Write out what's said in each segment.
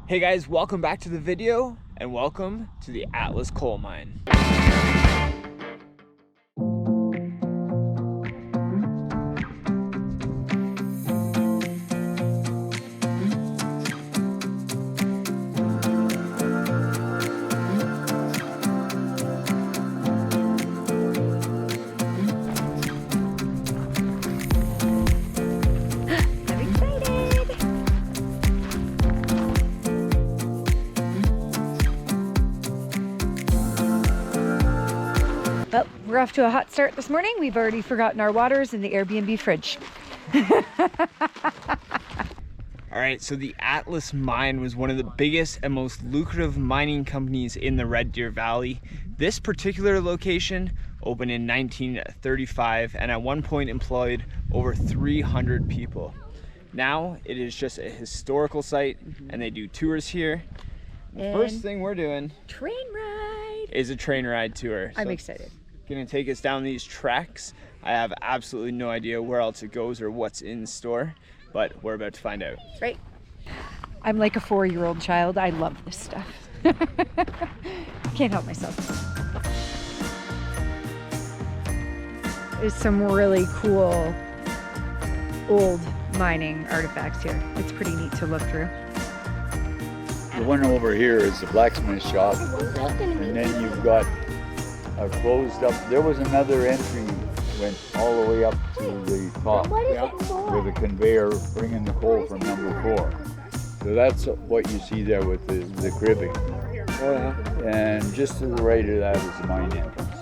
Hey guys, welcome back to the video and welcome to the Atlas coal mine. Well, we're off to a hot start this morning. We've already forgotten our waters in the Airbnb fridge. All right, so the Atlas mine was one of the biggest and most lucrative mining companies in the Red Deer Valley. This particular location opened in 1935 and at one point employed over 300 people. Now it is just a historical site and they do tours here. The first thing we're doing Train ride is a train ride tour. I'm excited. Gonna take us down these tracks. I have absolutely no idea where else it goes or what's in store, but we're about to find out. Right. I'm like a 4-year-old child. I love this stuff. Can't help myself. There's some really cool old mining artifacts here. It's pretty neat to look through. The one over here is the blacksmith shop, and then you've got a closed up. There was another entry went all the way up to the top with a conveyor bringing the coal from number 4. So that's what you see there with the cribbing. Oh, yeah. And just to the right of that is the mine entrance.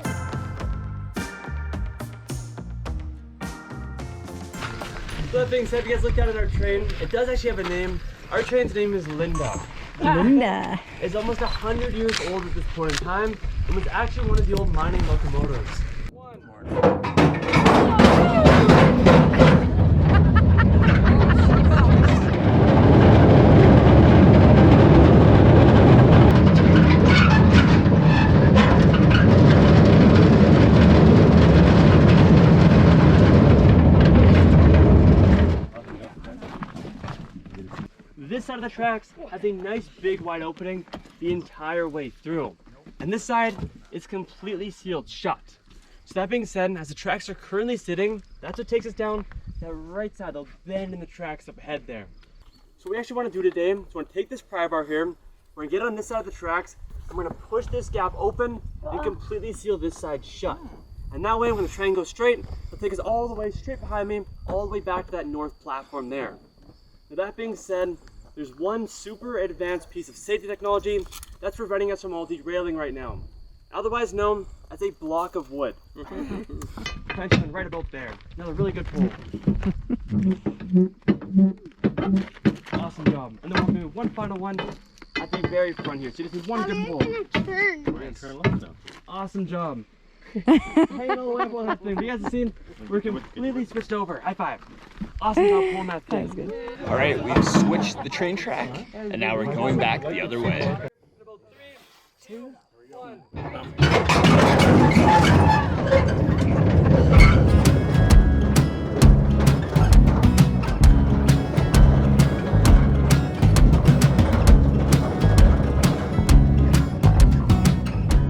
So that being said, if you guys look down at our train, it does actually have a name. Our train's name is Linda. Linda. It's almost 100 years old at this point in time and was actually one of the old mining locomotives. This side of the tracks has a nice big wide opening the entire way through. And this side is completely sealed shut. So that being said, as the tracks are currently sitting, that's what takes us down that right side, the bend in the tracks up ahead there. So what we actually want to do today is we're going to take this pry bar here, we're going to get on this side of the tracks, and we're going to push this gap open and completely seal this side shut. And that way when the train goes straight, it'll take us all the way straight behind me, all the way back to that north platform there. Now that being said, there's one super advanced piece of safety technology that's preventing us from all derailing right now. Otherwise known as a block of wood. Tension right about there. Another really good pull. Awesome job. And then we'll do one final one at the very front here. So you just need one good pull. We're gonna turn left now. Awesome job. Hanging all the way up on that thing. But you guys have seen, we're completely switched over. High five. Awesome job pulling that thing. That was good. All right, we've switched the train track and now we're going back the other way. About 3, 2, 1.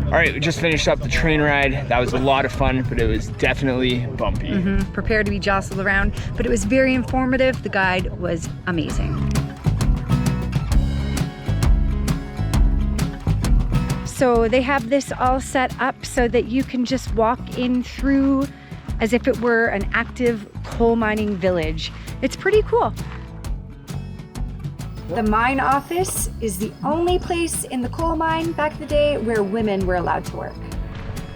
All right, we just finished up the train ride. That was a lot of fun, but it was definitely bumpy. Prepare to be jostled around, but it was very informative. The guide was amazing. So they have this all set up so that you can just walk in through as if it were an active coal mining village. It's pretty cool. The mine office is the only place in the coal mine back in the day where women were allowed to work.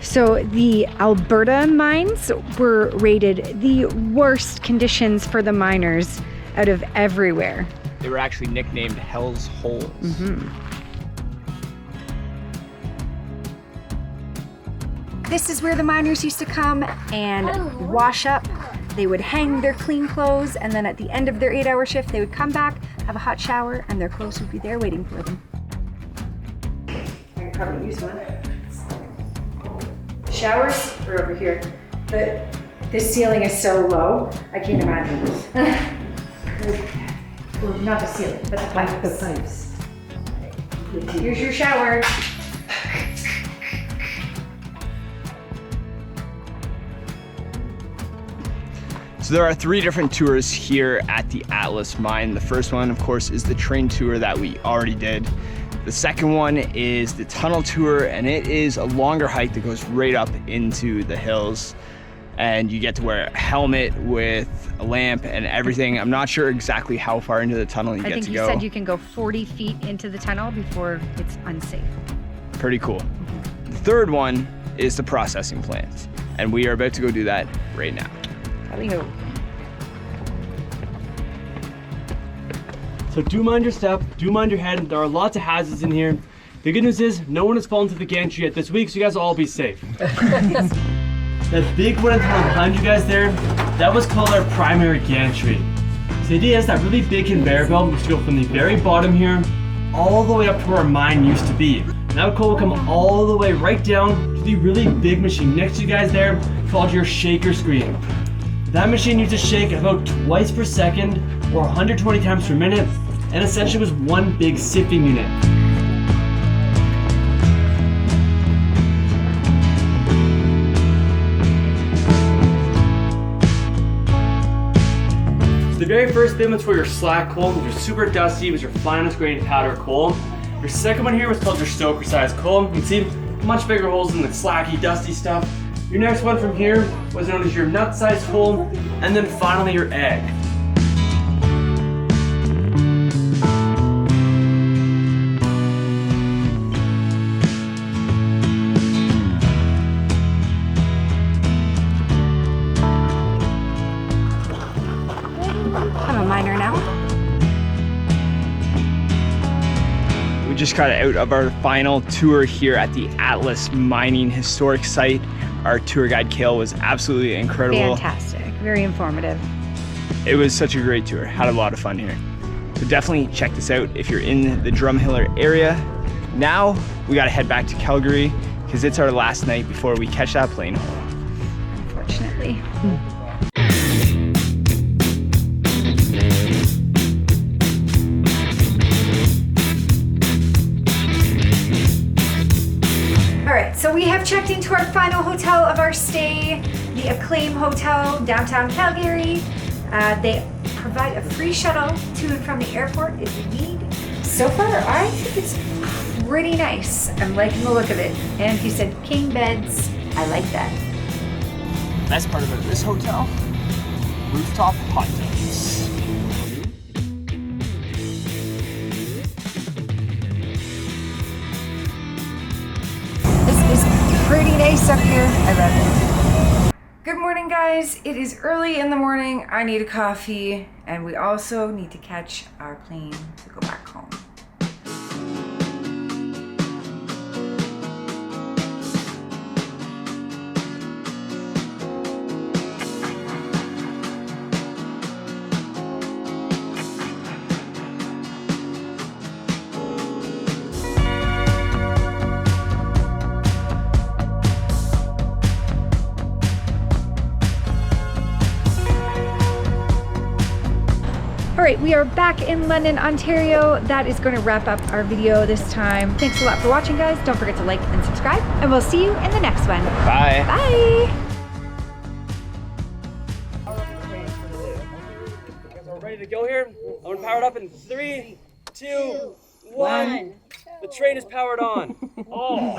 So the Alberta mines were rated the worst conditions for the miners out of everywhere. They were actually nicknamed Hell's Holes. This is where the miners used to come and wash up. They would hang their clean clothes, and then at the end of their 8-hour shift, they would come back, have a hot shower, and their clothes would be there waiting for them. I can probably use one. Showers are over here, but this ceiling is so low, I can't imagine. Well, not the ceiling, but the pipes. Here's your shower. So there are 3 different tours here at the Atlas Mine. The first one, of course, is the train tour that we already did. The second one is the tunnel tour, and it is a longer hike that goes right up into the hills. And you get to wear a helmet with a lamp and everything. I'm not sure exactly how far into the tunnel you get to go. I think you said you can go 40 feet into the tunnel before it's unsafe. Pretty cool. The third one is the processing plant, and we are about to go do that right now. Hallelujah. So do mind your step, do mind your head. There are lots of hazards in here. The good news is no one has fallen through the gantry yet this week, so you guys will all be safe. That big wooden tunnel behind you guys there, that was called our primary gantry. So the idea is that really big conveyor belt used to go from the very bottom here all the way up to where our mine used to be. And that coal would come all the way right down to the really big machine next to you guys there called your shaker screen. That machine used to shake about twice per second or 120 times per minute, and essentially was one big sifting unit. The very first bin was for your slack coal, which was super dusty, it was your finest grained powder coal. Your second one here was called your stoker size coal. You can see much bigger holes in the slacky, dusty stuff. Your next one from here was known as your nut size coal, and then finally your egg. I'm a miner now. We just got out of our final tour here at the Atlas Mining Historic Site. Our tour guide, Kale, was absolutely incredible. Fantastic. Very informative. It was such a great tour. Had a lot of fun here. So definitely check this out if you're in the Drumheller area. Now we gotta head back to Calgary because it's our last night before we catch that plane home. Unfortunately. Alright, so we have checked into our final hotel of our stay, the Acclaim Hotel, downtown Calgary. They provide a free shuttle to and from the airport if you need. So far, I think it's pretty nice. I'm liking the look of it. And he said king beds. I like that. Best part about this hotel, rooftop hot tubs. This is pretty nice up here. I love it. Good morning, guys. It is early in the morning. I need a coffee, and we also need to catch our plane to go back home. All right, we are back in London, Ontario. That is going to wrap up our video this time. Thanks a lot for watching, guys. Don't forget to like and subscribe, and we'll see you in the next one. Bye. Bye. You guys are ready to go here? I'm gonna power it up in 3, 2, 1. The train is powered on. Oh.